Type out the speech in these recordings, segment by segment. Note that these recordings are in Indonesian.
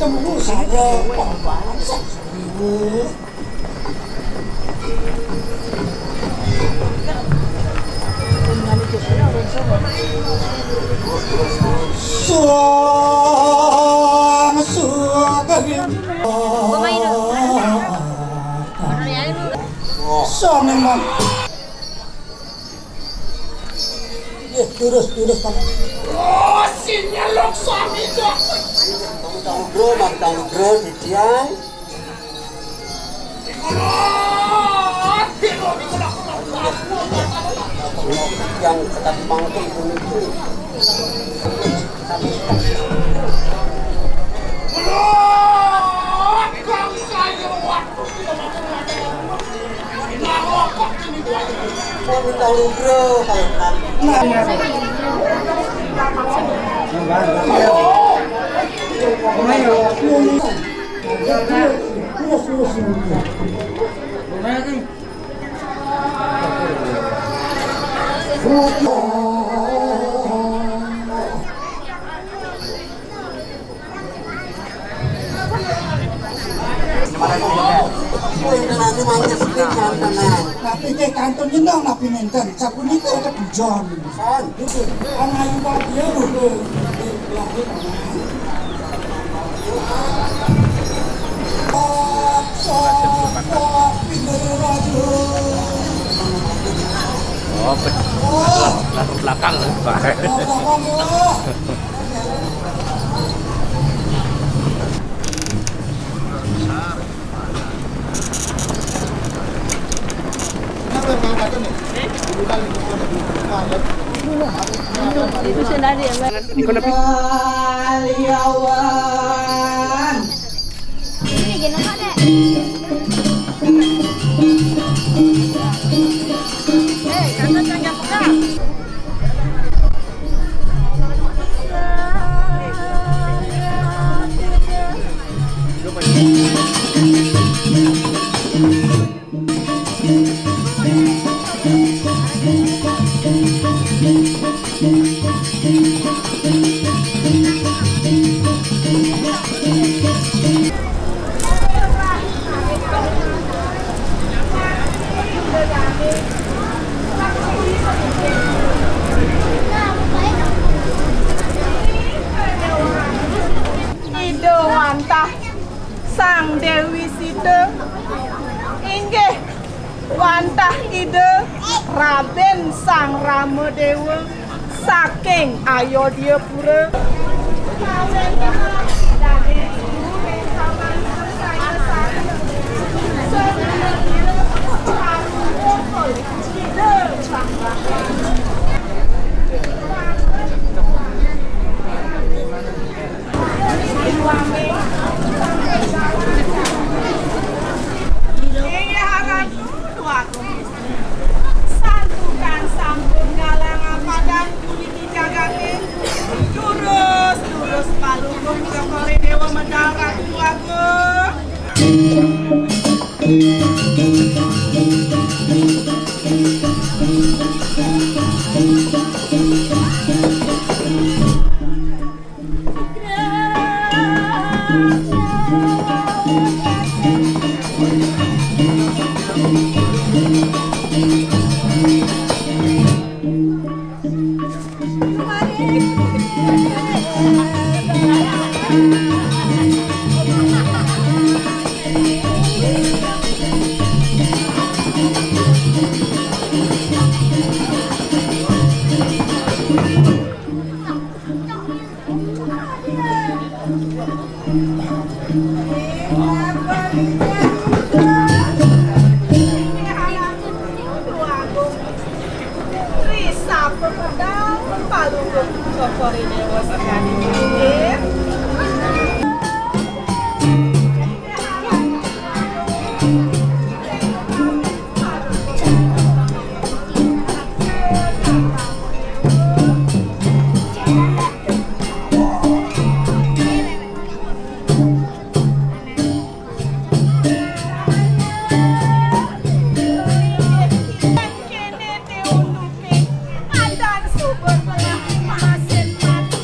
ketemu saya pembangsa seribu. Terus kamu. Oh, sinyalok suami dok. Tanggung bro, di dia. Yang tetap mangkuk itu. Tapi ke kantor jenang napi nenten, sapu ni kau tak bujon. San, itu anak ibu dia dulu. Oh, latar belakang. Itu sendiri ya, Mbak. Ini gimana, Dek? Kata jangan pegang. Ide wantah Sang Dewi Sida inggih wantah ide Raden Sang Ramadewa saking Ayodhyapura. Santukan sampun ngalang padan puniki jagate terus palungguh Cokore Dewa mendarat tuaku. Cokore Dewa sekali nggih. Adan subur belah masin mati.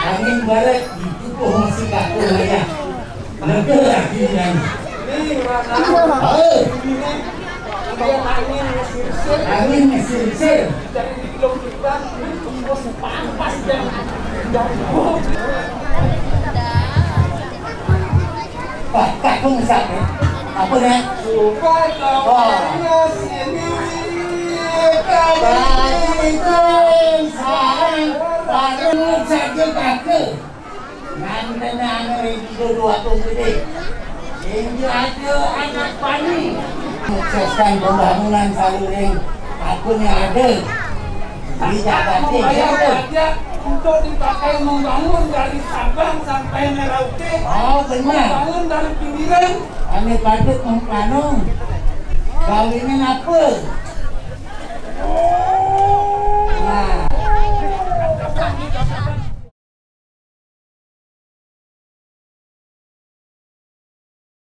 Angin barat ditutup masih kaku ya. Lega lagi yang. Angin mesir-mesir. Pak, kamu masak ya? Apa nih? Saja kakek nanti dua gede ini ada anak pani sukseskan pembangunan saluring akunnya ada di Jakarta ada untuk dipakai membangun dari Sabang sampai Merauke. Oh benar, Membangun dari pinggiran. kami patut membangun kawinnya apa